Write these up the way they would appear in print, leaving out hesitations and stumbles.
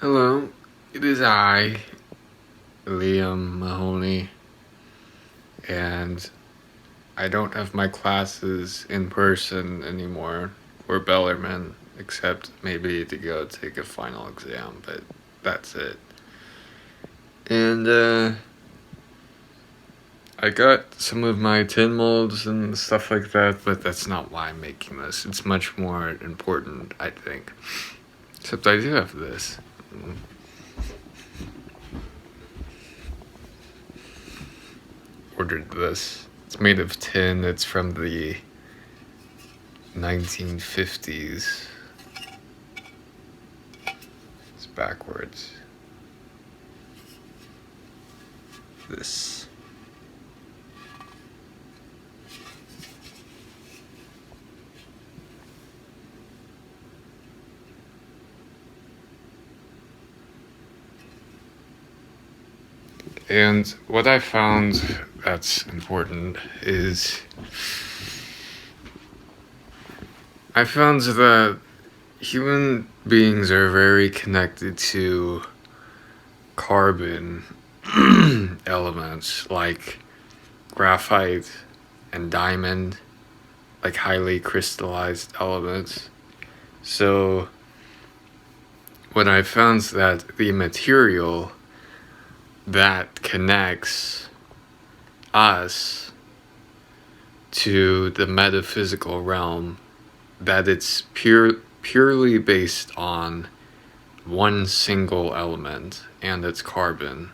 Hello, it is I, Liam Mahoney, and I don't have my classes in person anymore, or Bellarmine, except maybe to go take a final exam, but that's it. And, I got some of my tin molds and stuff like that, but that's not why I'm making this. It's much more important, I think. Except I do have this. Ordered this. It's made of tin. It's from the 1950s. It's backwards. This. And what I found that's important is I found that human beings are very connected to carbon elements like graphite and diamond, like highly crystallized elements. So what I found is that the material that connects us to the metaphysical realm, that it's purely based on one single element, and it's carbon.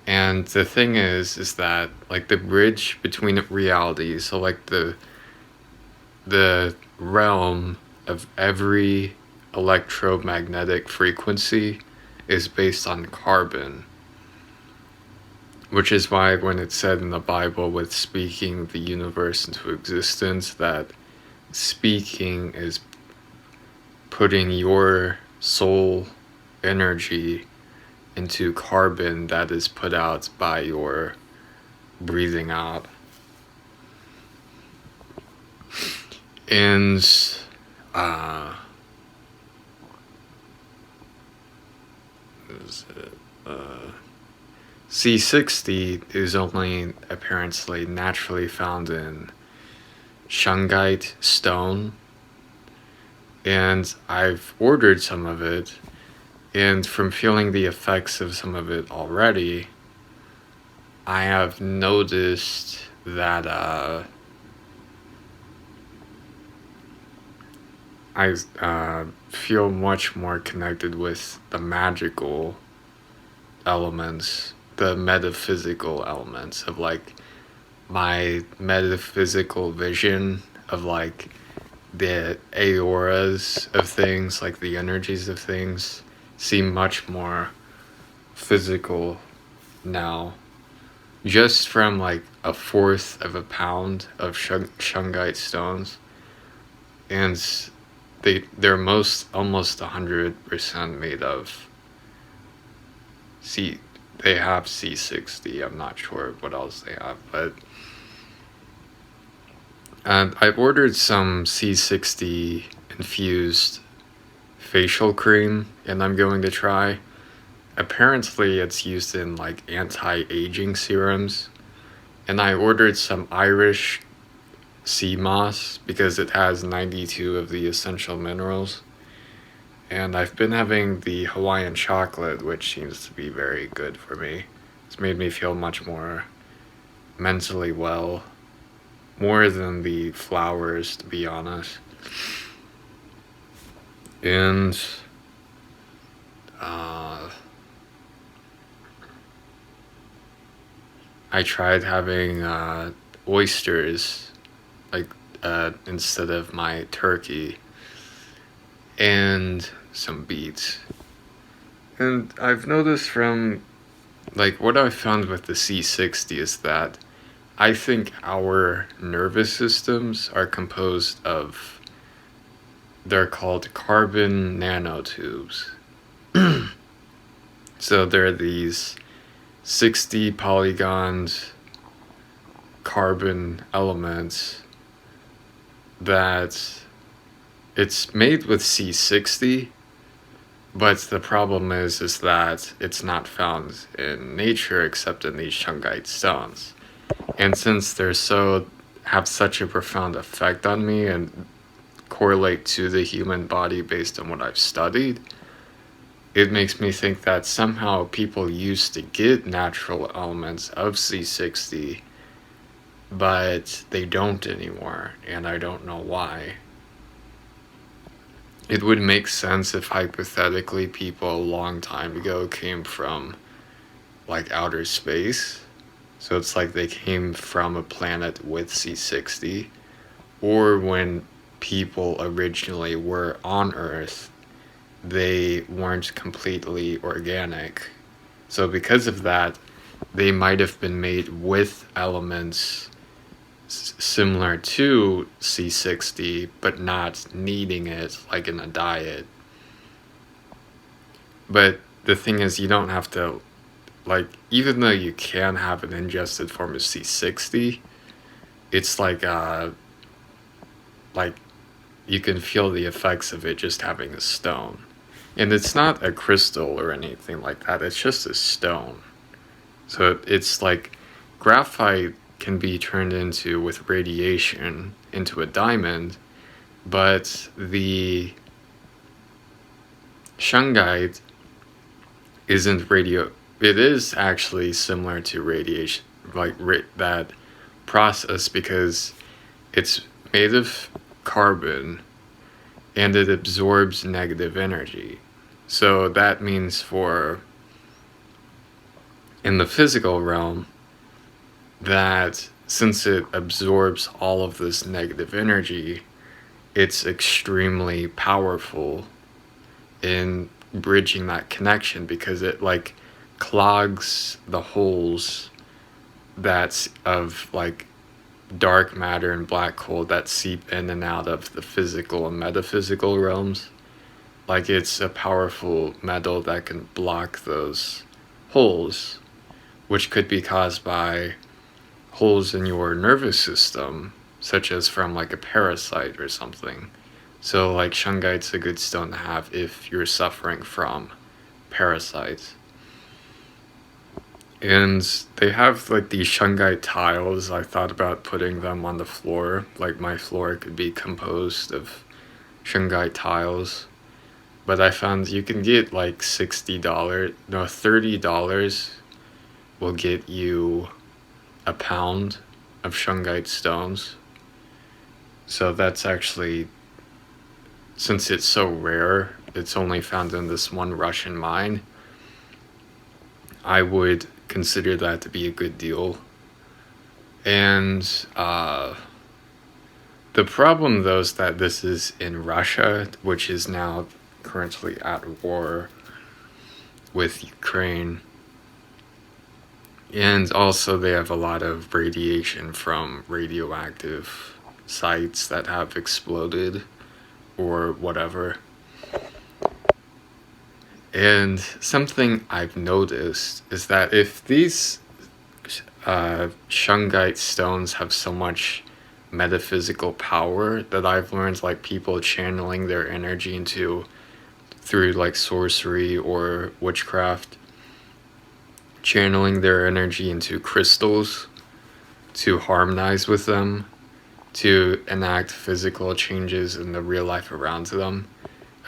And the thing is that like the bridge between reality, so like the realm of every electromagnetic frequency is based on carbon, which is why when it's said in the Bible with speaking the universe into existence, that speaking is putting your soul energy into carbon that is put out by your breathing out. And C60 is only apparently naturally found in Shungite stone, and I've ordered some of it, and from feeling the effects of some of it already, I have noticed that I feel much more connected with the magical elements, the metaphysical elements of like my metaphysical vision of like the aoras of things, like the energies of things, seem much more physical now. Just from like a fourth of a pound of shungite stones, and they're almost 100% made of C. They have C60. I'm not sure what else they have, but I've ordered some C60 infused facial cream, and I'm going to try. Apparently, it's used in like anti-aging serums, and I ordered some Irish sea moss because it has 92 of the essential minerals. And I've been having the Hawaiian chocolate, which seems to be very good for me. It's made me feel much more mentally well, more than the flowers, to be honest. And I tried having oysters, like instead of my turkey, and some beets. And I've noticed from like what I've found with the C60 is that I think our nervous systems are composed of, they're called carbon nanotubes. So there are these 60 polygoned carbon elements that it's made with C60, But the problem is that it's not found in nature except in these Shungite stones. And since they're so have such a profound effect on me and correlate to the human body based on what I've studied, it makes me think that somehow people used to get natural elements of C60, but they don't anymore, and I don't know why. It would make sense if hypothetically people a long time ago came from like outer space. So it's like they came from a planet with C60, or when people originally were on Earth, they weren't completely organic. So because of that, they might have been made with elements similar to C60, but not needing it like in a diet. But the thing is, you don't have to, like, even though you can have an ingested form of C60, it's like you can feel the effects of it just having a stone. And it's not a crystal or anything like that, it's just a stone. So it's like graphite can be turned into, with radiation, into a diamond, but the shungite isn't radio. It is actually similar to radiation, like that process, because it's made of carbon and it absorbs negative energy. So that means in the physical realm, that since it absorbs all of this negative energy, it's extremely powerful in bridging that connection, because it like clogs the holes that's of like dark matter and black hole that seep in and out of the physical and metaphysical realms. Like it's a powerful metal that can block those holes, which could be caused by holes in your nervous system, such as from like a parasite or something. So like shungite's a good stone to have if you're suffering from parasites. And they have like these shungite tiles. I thought about putting them on the floor. Like my floor could be composed of shungite tiles. But I found you can get like $30 will get you a pound of shungite stones. So that's actually, since it's so rare, it's only found in this one Russian mine, I would consider that to be a good deal. And the problem though is that this is in Russia, which is now currently at war with Ukraine. And also they have a lot of radiation from radioactive sites that have exploded or whatever. And something I've noticed is that if these shungite stones have so much metaphysical power, that I've learned like people channeling their energy into, through like sorcery or witchcraft, channeling their energy into crystals to harmonize with them, to enact physical changes in the real life around them.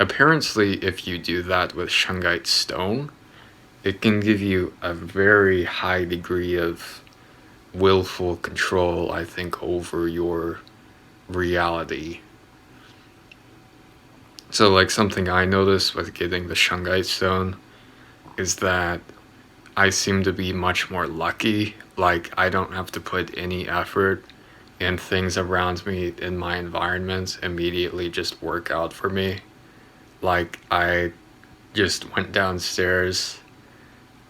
Apparently, if you do that with shungite stone, it can give you a very high degree of willful control, I think, over your reality. So, like, something I noticed with getting the shungite stone is that I seem to be much more lucky. Like, I don't have to put any effort, and things around me in my environment immediately just work out for me. Like, I just went downstairs,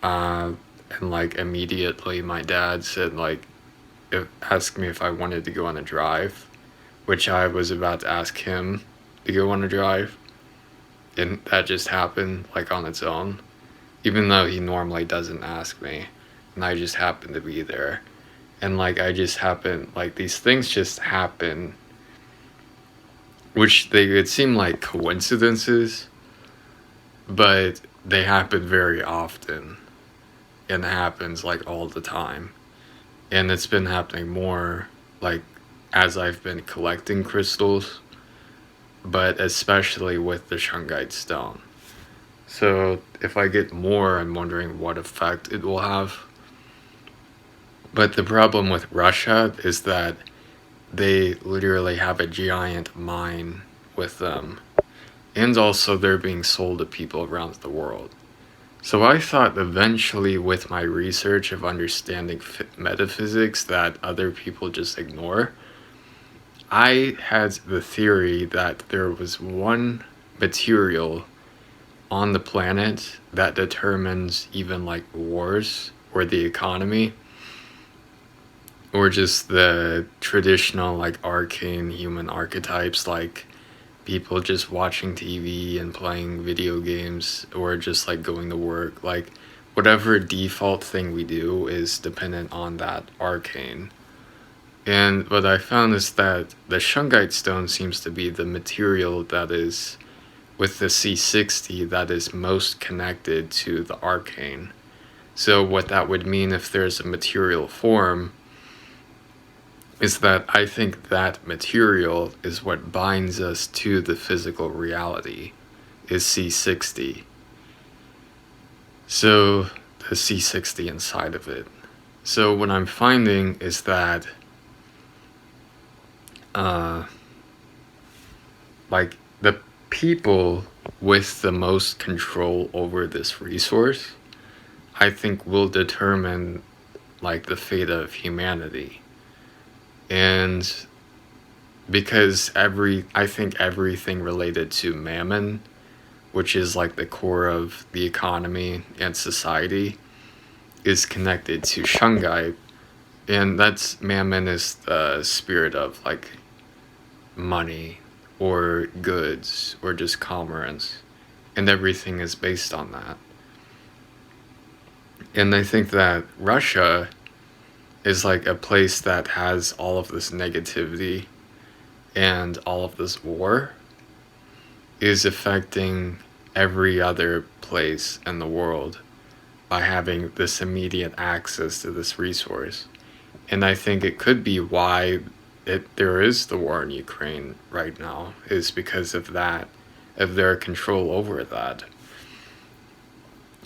and like immediately my dad said, like, asked me if I wanted to go on a drive, which I was about to ask him to go on a drive, and that just happened like on its own, even though he normally doesn't ask me, and I just happened to be there. And like I just happened, like these things just happen, which they would seem like coincidences, but they happen very often, and it happens like all the time. And it's been happening more like as I've been collecting crystals, but especially with the Shungite stone. So if I get more, I'm wondering what effect it will have. But the problem with Russia is that they literally have a giant mine with them. And also they're being sold to people around the world. So I thought eventually with my research of understanding metaphysics that other people just ignore, I had the theory that there was one material on the planet that determines even like wars or the economy or just the traditional like arcane human archetypes like people just watching TV and playing video games or just like going to work, like whatever default thing we do is dependent on that arcane. And what I found is that the Shungite stone seems to be the material that is with the C60 that is most connected to the arcane. So what that would mean if there's a material form is that I think that material is what binds us to the physical reality, is C60. So the C60 inside of it. So what I'm finding is that like the people with the most control over this resource, I think will determine like the fate of humanity. And because I think everything related to mammon, which is like the core of the economy and society, is connected to Shungite. And that's mammon is the spirit of like money or goods or just commerce. And everything is based on that. And I think that Russia is like a place that has all of this negativity and all of this war is affecting every other place in the world by having this immediate access to this resource. And I think it could be why there is the war in Ukraine right now, is because of that, of their control over that.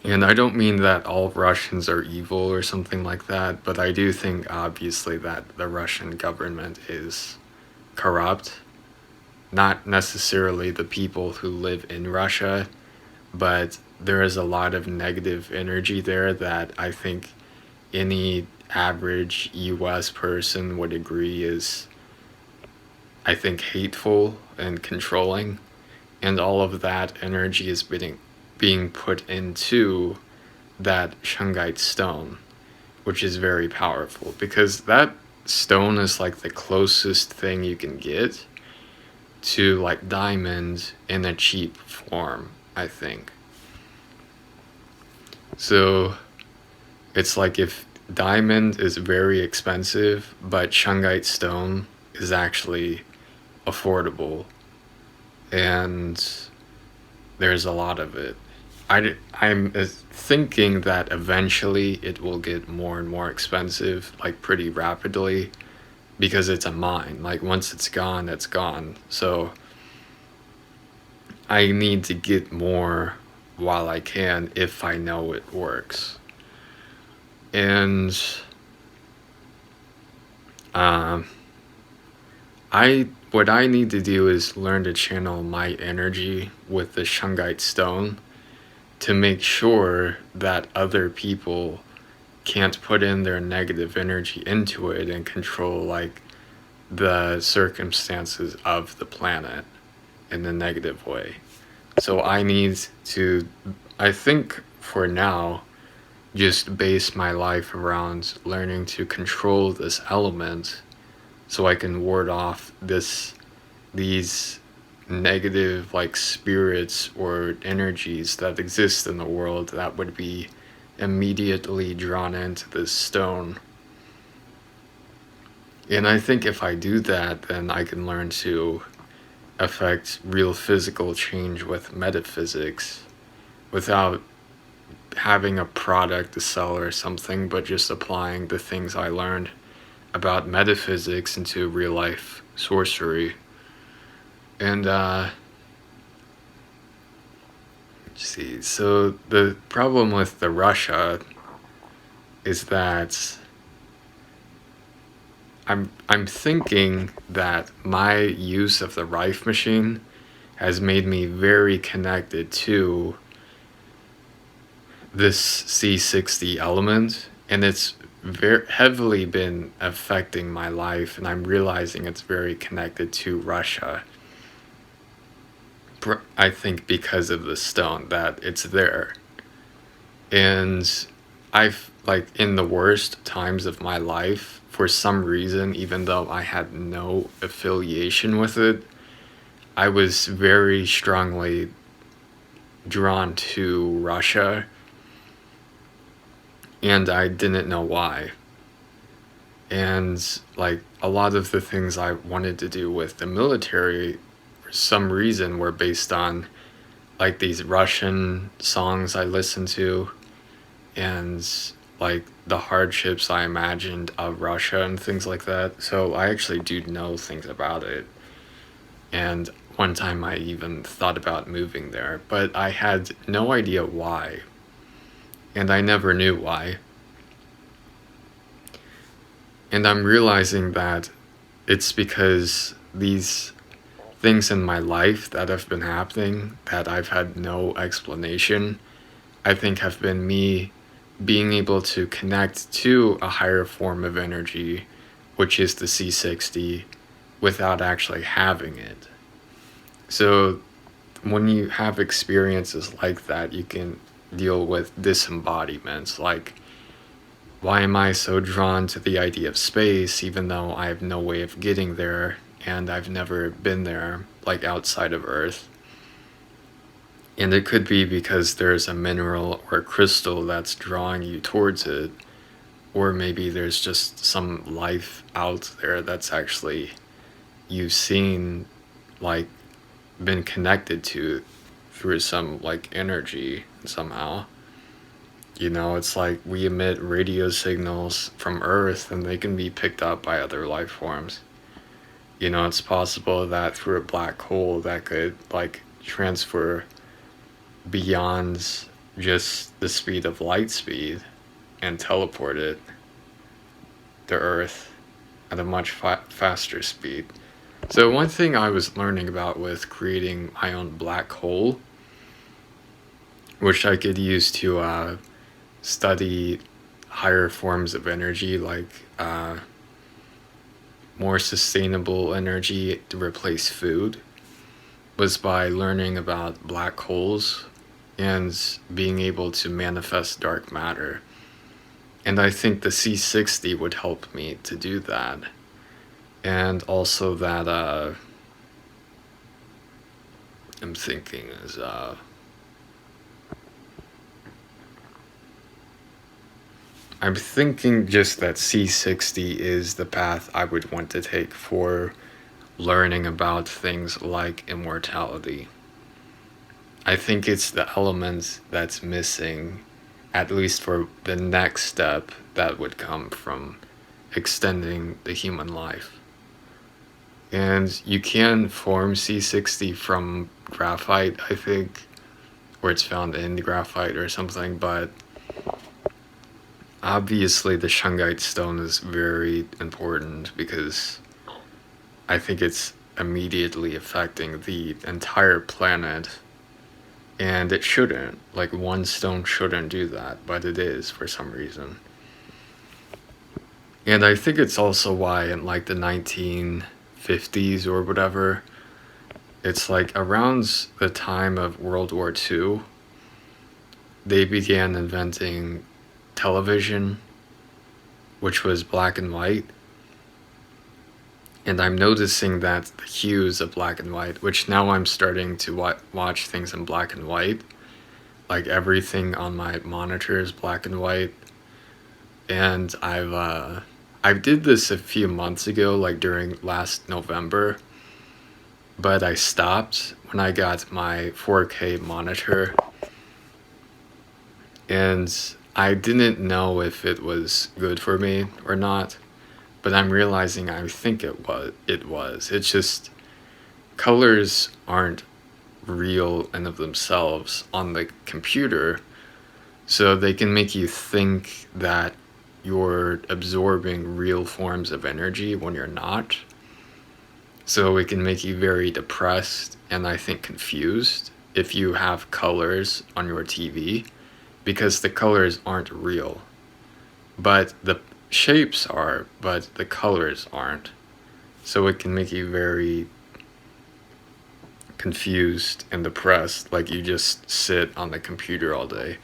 And I don't mean that all Russians are evil or something like that, but I do think obviously that the Russian government is corrupt. Not necessarily the people who live in Russia, but there is a lot of negative energy there that I think any average US person would agree is, I think, hateful and controlling. And all of that energy is being put into that Shungite stone, which is very powerful because that stone is like the closest thing you can get to like diamond in a cheap form, I think. So it's like if diamond is very expensive, but Shungite stone is actually affordable and there's a lot of it. I'm thinking that eventually it will get more and more expensive, like pretty rapidly, because it's a mine. Like once it's gone, it's gone. So I need to get more while I can if I know it works. And um, what I need to do is learn to channel my energy with the Shungite stone to make sure that other people can't put in their negative energy into it and control like the circumstances of the planet in a negative way. So I need to, I think for now, just base my life around learning to control this element so I can ward off these negative like spirits or energies that exist in the world that would be immediately drawn into this stone. And I think if I do that, then I can learn to affect real physical change with metaphysics without having a product to sell or something, but just applying the things I learned about metaphysics into real life sorcery. And let's see, so the problem with the Russia is that I'm thinking that my use of the Rife machine has made me very connected to this C60 element, and it's very heavily been affecting my life, and I'm realizing it's very connected to Russia. I think because of the stone, that it's there. And I've, like, in the worst times of my life, for some reason, even though I had no affiliation with it, I was very strongly drawn to Russia, and I didn't know why. And, like, a lot of the things I wanted to do with the military, for some reason, were based on, like, these Russian songs I listened to, and, like, the hardships I imagined of Russia and things like that. So I actually do know things about it. And one time I even thought about moving there, but I had no idea why. And I never knew why. And I'm realizing that it's because these things in my life that have been happening that I've had no explanation, I think have been me being able to connect to a higher form of energy, which is the C60, without actually having it. So when you have experiences like that, you can deal with disembodiments, like, why am I so drawn to the idea of space even though I have no way of getting there and I've never been there, like, outside of Earth? And it could be because there's a mineral or a crystal that's drawing you towards it, or maybe there's just some life out there that's actually you've seen, like, been connected to through some, like, energy somehow. You know, it's like we emit radio signals from Earth and they can be picked up by other life forms. You know, it's possible that through a black hole that could, like, transfer beyond just the speed of light speed and teleport it to Earth at a much faster speed. So one thing I was learning about with creating my own black hole, which I could use to study higher forms of energy, like more sustainable energy to replace food, was by learning about black holes and being able to manifest dark matter. And I think the C60 would help me to do that. And also that I'm thinking is I'm thinking just that C60 is the path I would want to take for learning about things like immortality. I think it's the element that's missing, at least for the next step that would come from extending the human life. And you can form C60 from graphite, I think, or it's found in graphite or something, but obviously the Shungite stone is very important because I think it's immediately affecting the entire planet, and it shouldn't. Like, one stone shouldn't do that, but it is for some reason. And I think it's also why in, like, the 1950s or whatever, it's like around the time of World War II, they began inventing television, which was black and white. And I'm noticing that the hues of black and white, which now I'm starting to watch things in black and white, like everything on my monitor is black and white. And I did this a few months ago, like during last November, but I stopped when I got my 4K monitor. And I didn't know if it was good for me or not, but I'm realizing I think it was. It's just colors aren't real in of themselves on the computer, so they can make you think that you're absorbing real forms of energy when you're not. So it can make you very depressed and I think confused if you have colors on your TV, because the colors aren't real. But the shapes are, but the colors aren't. So it can make you very confused and depressed, like you just sit on the computer all day.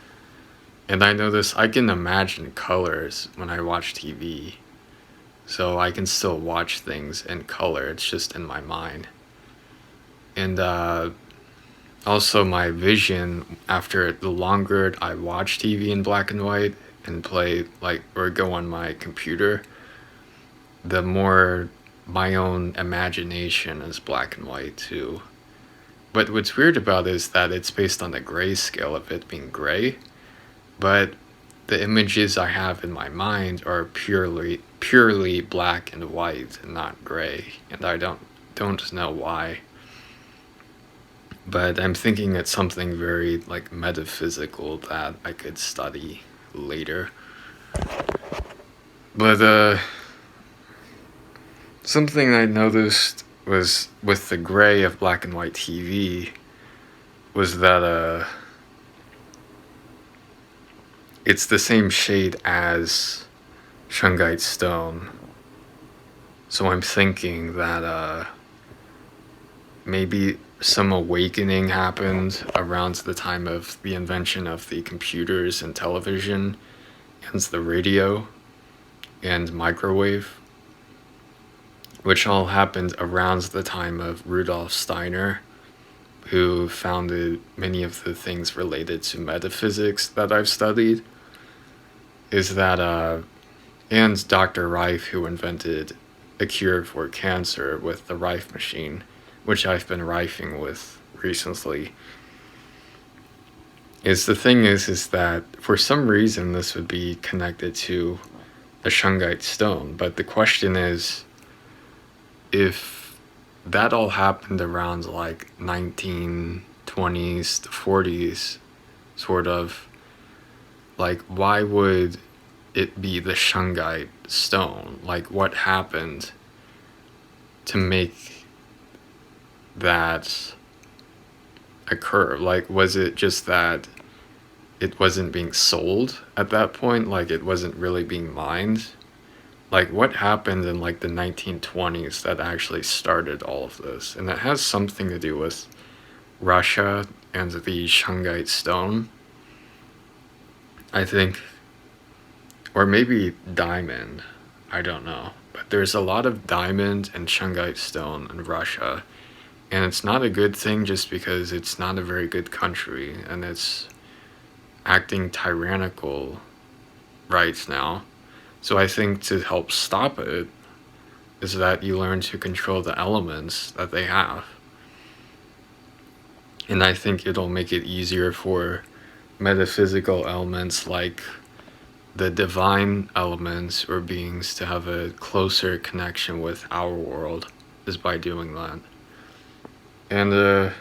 And I notice I can imagine colors when I watch TV. So I can still watch things in color, it's just in my mind. And also, my vision, after the longer I watch TV in black and white and play, like, or go on my computer, the more my own imagination is black and white too. But what's weird about it is that it's based on the gray scale of it being gray, but the images I have in my mind are purely black and white and not gray, and I don't know why. But I'm thinking it's something very like metaphysical that I could study later. But something I noticed was with the gray of black and white TV was that it's the same shade as Shungite stone. So I'm thinking that maybe some awakening happened around the time of the invention of the computers and television and the radio and microwave, which all happened around the time of Rudolf Steiner, who founded many of the things related to metaphysics that I've studied. Is that and Dr. Rife, who invented a cure for cancer with the Rife machine, which I've been rifing with recently. Is the thing is that for some reason this would be connected to a Shungite stone, but the question is, if that all happened around like 1920s to 40s, sort of, like, why would it be the Shungite stone? Like, what happened to make that occur? Like, was it just that it wasn't being sold at that point? Like, it wasn't really being mined? Like, what happened in like the 1920s that actually started all of this? And it has something to do with Russia and the Shungite stone, I think. Or maybe diamond, I don't know. But there's a lot of diamond and Shungite stone in Russia. And it's not a good thing just because it's not a very good country and it's acting tyrannical right now. So I think to help stop it is that you learn to control the elements that they have. And I think it'll make it easier for metaphysical elements like the divine elements or beings to have a closer connection with our world, is by doing that. And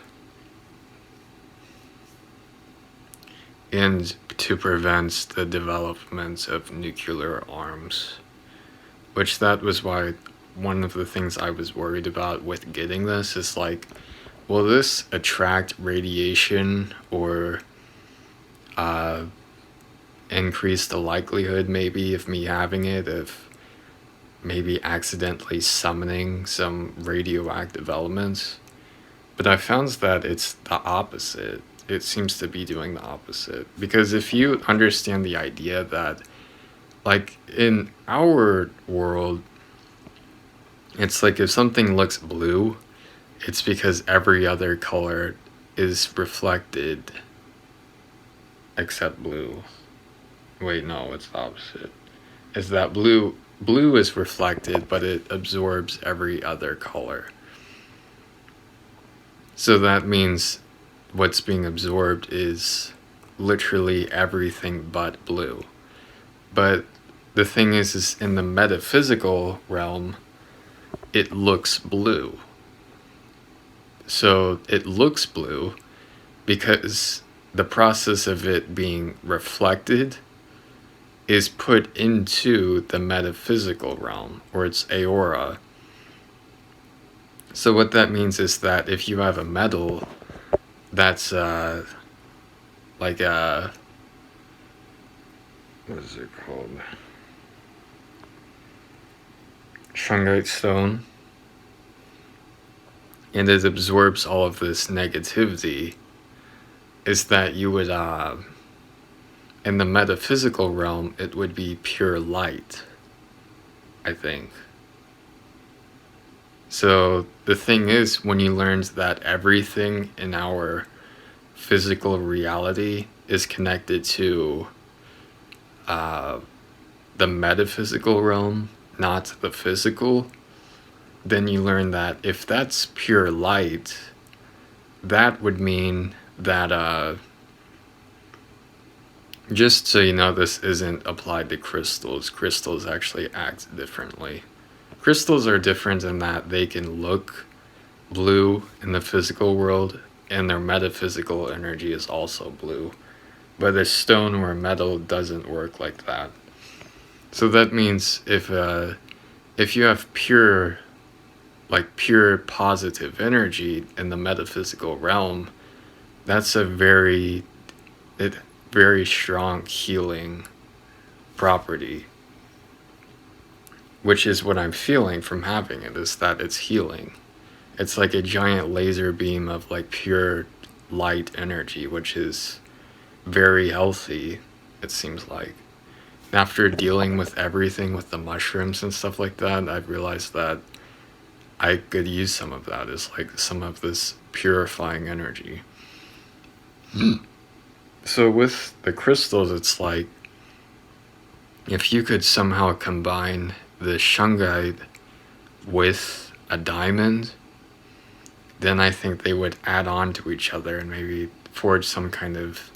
to prevent the development of nuclear arms, which that was why one of the things I was worried about with getting this is like, will this attract radiation or increase the likelihood maybe of me having it, of maybe accidentally summoning some radioactive elements? But I found that it's the opposite. It seems to be doing the opposite. Because if you understand the idea that, like, in our world, it's like if something looks blue, it's because every other color is reflected except blue. Wait, no, it's the opposite. Is that blue is reflected, but it absorbs every other color. So that means what's being absorbed is literally everything but blue. But the thing is in the metaphysical realm, it looks blue. So it looks blue because the process of it being reflected is put into the metaphysical realm, or its aura. So what that means is that if you have a metal that's like a, what is it called? Shungite stone, and it absorbs all of this negativity, is that you would, in the metaphysical realm, it would be pure light, I think. So the thing is, when you learned that everything in our physical reality is connected to the metaphysical realm, not the physical, then you learn that if that's pure light, that would mean that, just so you know, this isn't applied to crystals. Crystals actually act differently. Crystals are different in that they can look blue in the physical world, and their metaphysical energy is also blue. But a stone or a metal doesn't work like that. So that means if you have pure positive energy in the metaphysical realm, that's a very strong healing property, which is what I'm feeling from having it, is that it's healing. It's like a giant laser beam of like pure light energy, which is very healthy, it seems like. After dealing with everything with the mushrooms and stuff like that, I've realized that I could use some of that as like some of this purifying energy. So with the crystals, it's like if you could somehow combine the shungite with a diamond, then I think they would add on to each other and maybe forge some kind of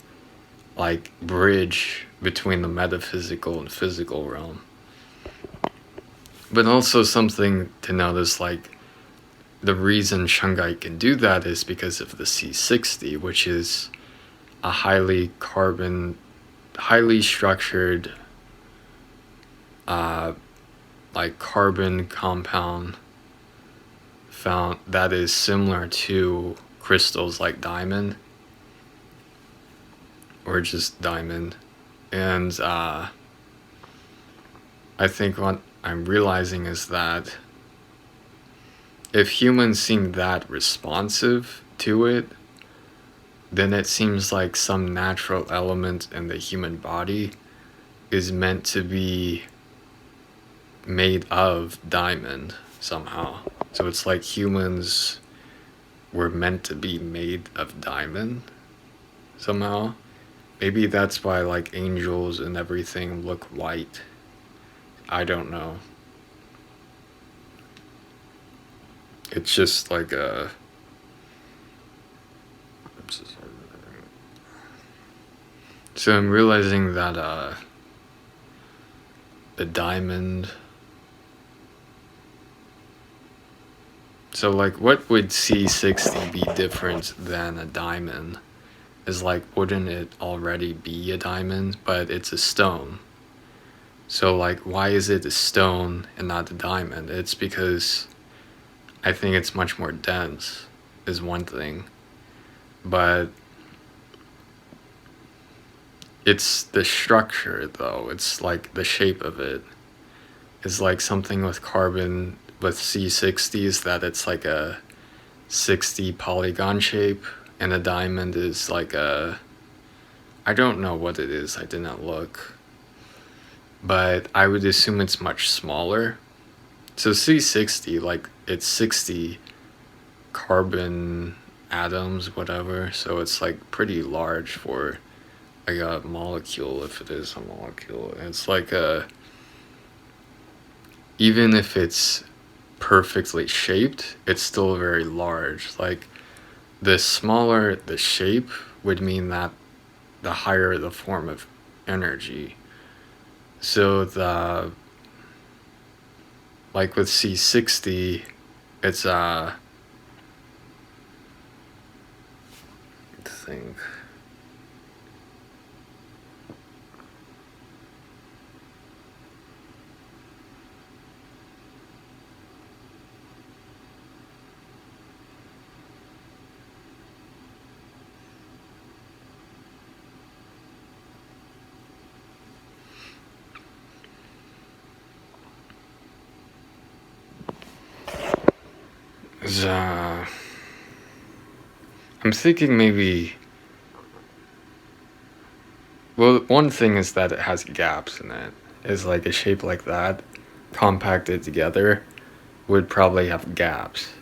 like bridge between the metaphysical and physical realm. But also something to notice, like the reason shungite can do that is because of the C60, which is a highly structured like carbon compound found that is similar to crystals like diamond, or just diamond. And I think what I'm realizing is that if humans seem that responsive to it, then it seems like some natural element in the human body is meant to be made of diamond somehow. So it's like humans were meant to be made of diamond somehow. Maybe that's why like angels and everything look white. I don't know. It's just like a... So I'm realizing that the diamond... So like what would C60 be different than a diamond? Is like, wouldn't it already be a diamond? But it's a stone. So like, why is it a stone and not a diamond? It's because I think it's much more dense, is one thing. But it's the structure though. It's like the shape of it is like something with carbon, with C60s, that it's like a 60 polygon shape, and a diamond is like a... I don't know what it is, I did not look. But I would assume it's much smaller. So C60, like, it's 60 carbon atoms, whatever. So it's like pretty large for like a molecule, if it is a molecule. And it's like a... Even if it's perfectly shaped, it's still very large. Like, the smaller the shape would mean that the higher the form of energy. So like with C60, it's think. Is, I'm thinking maybe. Well, one thing is that it has gaps in it. Is like a shape like that, compacted together, would probably have gaps.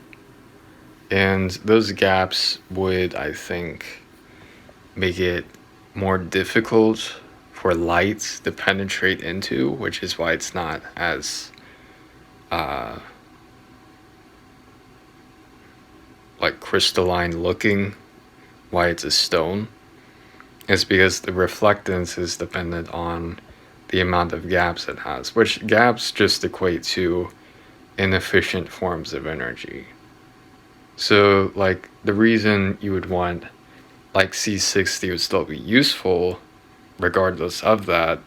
And those gaps would, I think, make it more difficult for light to penetrate into, which is why it's not as uh, like crystalline looking, why it's a stone, is because the reflectance is dependent on the amount of gaps it has, which gaps just equate to inefficient forms of energy. So, like, the reason you would want, like, C60 would still be useful, regardless of that,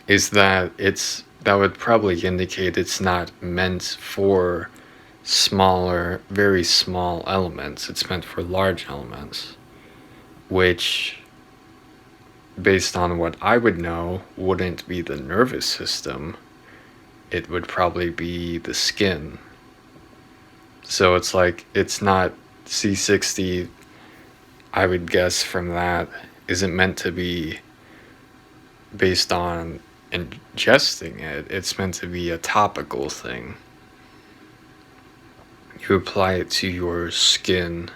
is that that would probably indicate it's not meant for smaller, very small elements. It's meant for large elements, which, based on what I would know, wouldn't be the nervous system. It would probably be the skin. So it's like, it's not C60, I would guess from that, isn't meant to be based on ingesting it. It's meant to be a topical thing. You apply it to your skin.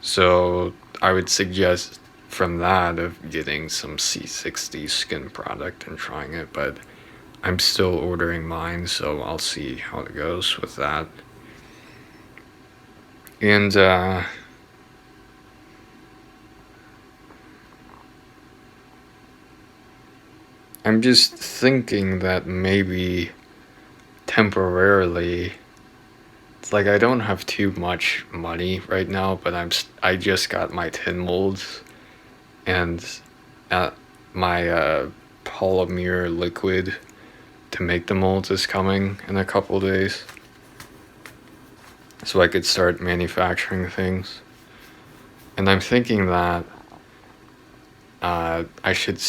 So I would suggest from that of getting some C60 skin product and trying it, but I'm still ordering mine, so I'll see how it goes with that. And I'm just thinking that maybe temporarily, it's like I don't have too much money right now, but I just got my tin molds, and my polymer liquid to make the molds is coming in a couple days, so I could start manufacturing things. And I'm thinking that I should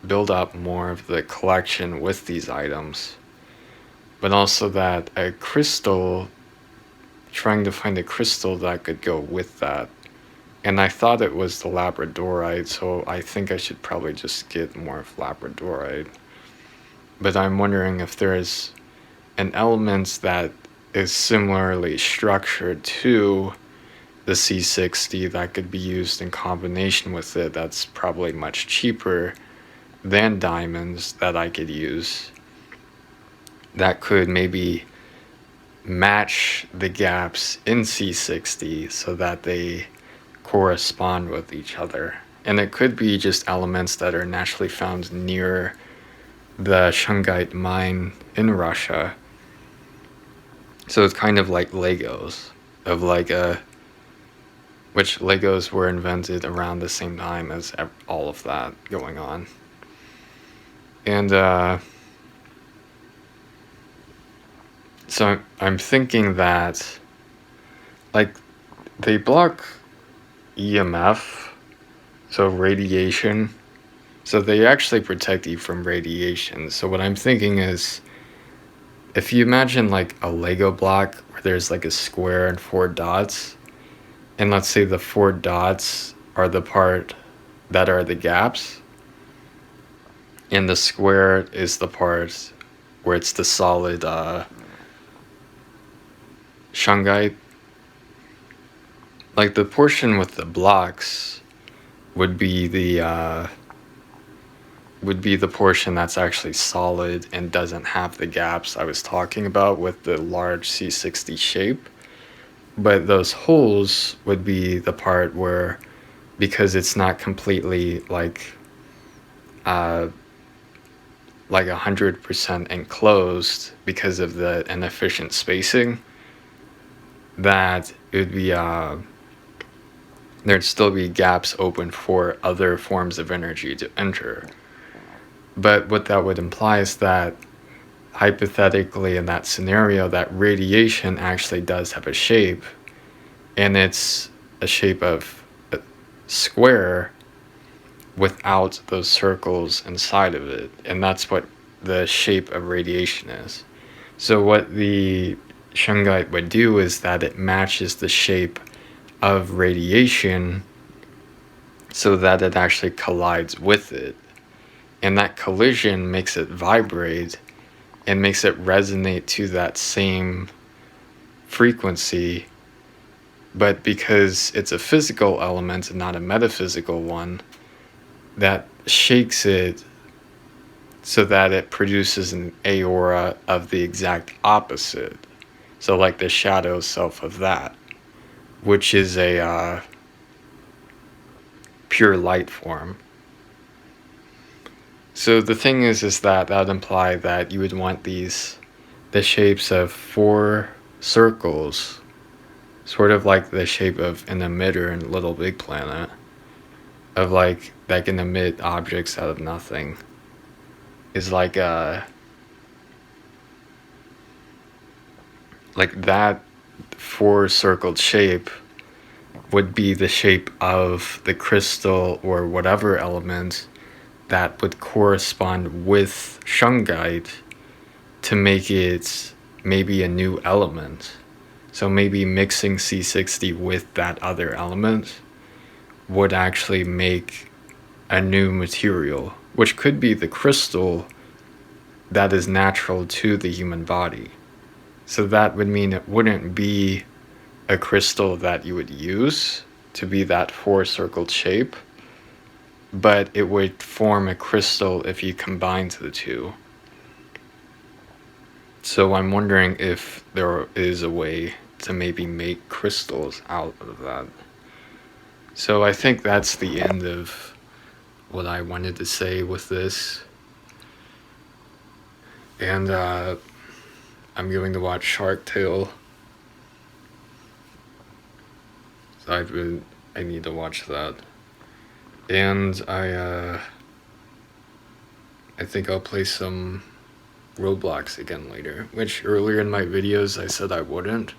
build up more of the collection with these items, but also that trying to find a crystal that could go with that. And I thought it was the labradorite, so I think I should probably just get more of labradorite. But I'm wondering if there's an element that is similarly structured to the C60 that could be used in combination with it, that's probably much cheaper than diamonds, that I could use, that could maybe match the gaps in C60 so that they correspond with each other. And it could be just elements that are naturally found near the Shungite mine in Russia. So it's kind of like Legos, of like which Legos were invented around the same time as all of that going on. And so I'm thinking that, like, they block EMF, so radiation. So they actually protect you from radiation. So what I'm thinking is, if you imagine like a Lego block where there's like a square and 4 dots, and let's say the 4 dots are the part that are the gaps, and the square is the part where it's the solid Shungite. Like, the portion with the blocks would be the portion that's actually solid and doesn't have the gaps I was talking about with the large C60 shape. But those holes would be the part where because it's not completely like 100% enclosed because of the inefficient spacing, that it would be there'd still be gaps open for other forms of energy to enter. But what that would imply is that hypothetically in that scenario, that radiation actually does have a shape, and it's a shape of a square without those circles inside of it. And that's what the shape of radiation is. So what the Shungite would do is that it matches the shape of radiation so that it actually collides with it. And that collision makes it vibrate and makes it resonate to that same frequency. But because it's a physical element and not a metaphysical one, that shakes it so that it produces an aura of the exact opposite. So like the shadow self of that, which is a pure light form. So the thing is that would imply that you would want the shapes of 4 circles, sort of like the shape of an emitter in Little Big Planet, of like that can emit objects out of nothing, is like that 4-circled shape would be the shape of the crystal or whatever element that would correspond with Shungite to make it maybe a new element. So maybe mixing C60 with that other element would actually make a new material, which could be the crystal that is natural to the human body. So that would mean it wouldn't be a crystal that you would use to be that 4-circled shape, but it would form a crystal if you combined the two. So I'm wondering if there is a way to maybe make crystals out of that. So I think that's the end of what I wanted to say with this. And I'm going to watch Shark Tale. So I need to watch that. And I think I'll play some Roblox again later, which earlier in my videos I said I wouldn't,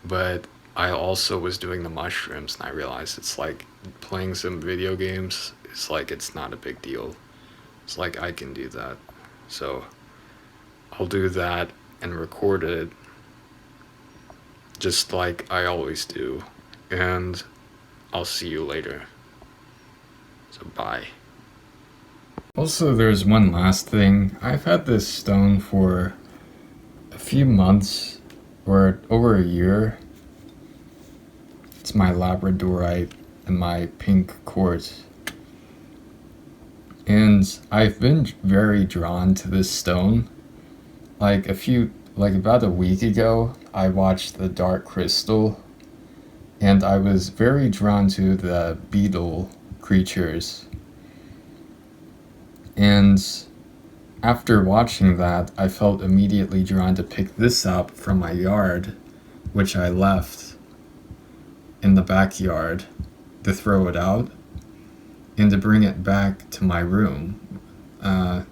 but I also was doing the mushrooms and I realized it's like playing some video games, it's like it's not a big deal. It's like I can do that. So I'll do that and record it just like I always do. And I'll see you later. So bye. Also, there's one last thing. I've had this stone for a few months or over a year. It's my labradorite and my pink quartz. And I've been very drawn to this stone. Like about a week ago, I watched The Dark Crystal, and I was very drawn to the beetle creatures. And after watching that, I felt immediately drawn to pick this up from my yard, which I left in the backyard, to throw it out and to bring it back to my room. And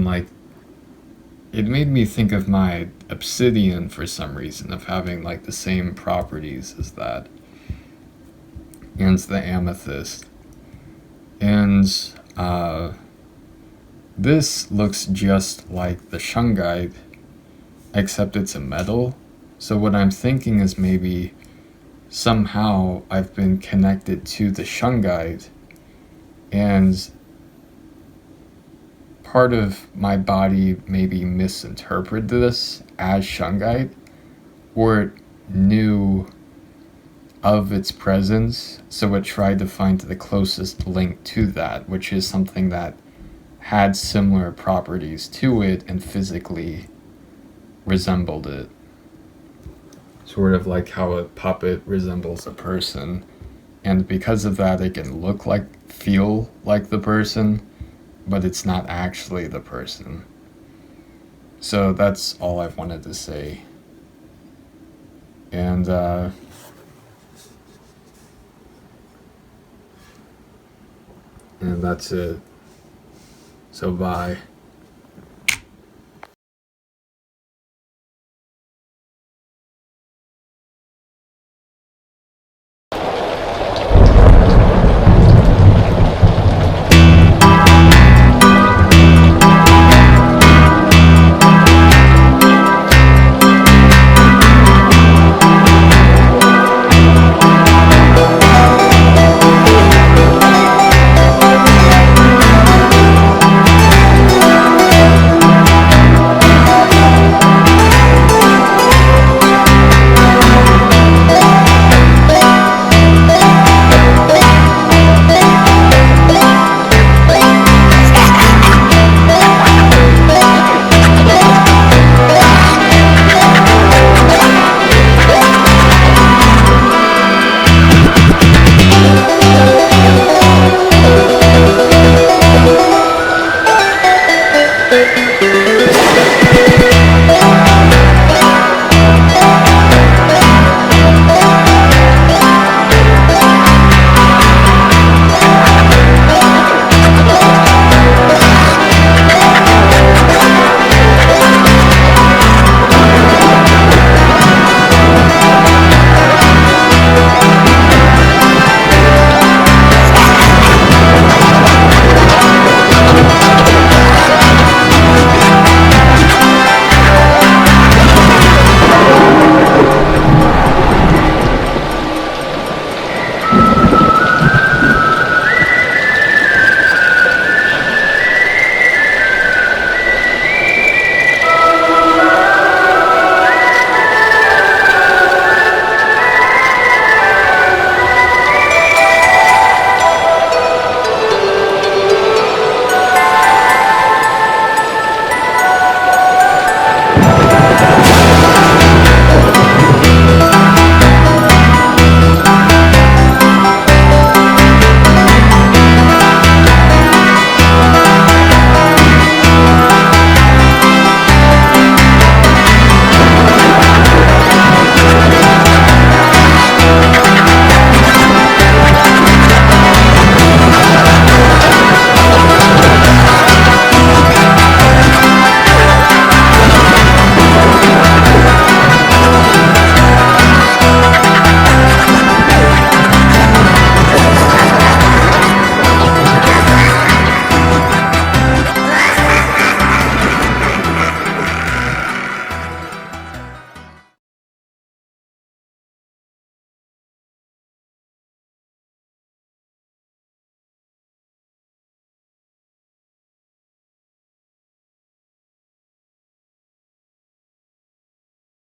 like, it made me think of my obsidian for some reason, of having like the same properties as that, and the amethyst. And this looks just like the Shungite, except it's a metal. So what I'm thinking is maybe somehow I've been connected to the Shungite, and part of my body maybe misinterpreted this as Shungite, or it knew of its presence, so it tried to find the closest link to that, which is something that had similar properties to it and physically resembled it. So sort of like how a puppet resembles a person. And because of that, it can feel like the person, but it's not actually the person. So that's all I've wanted to say. And and that's it. So bye.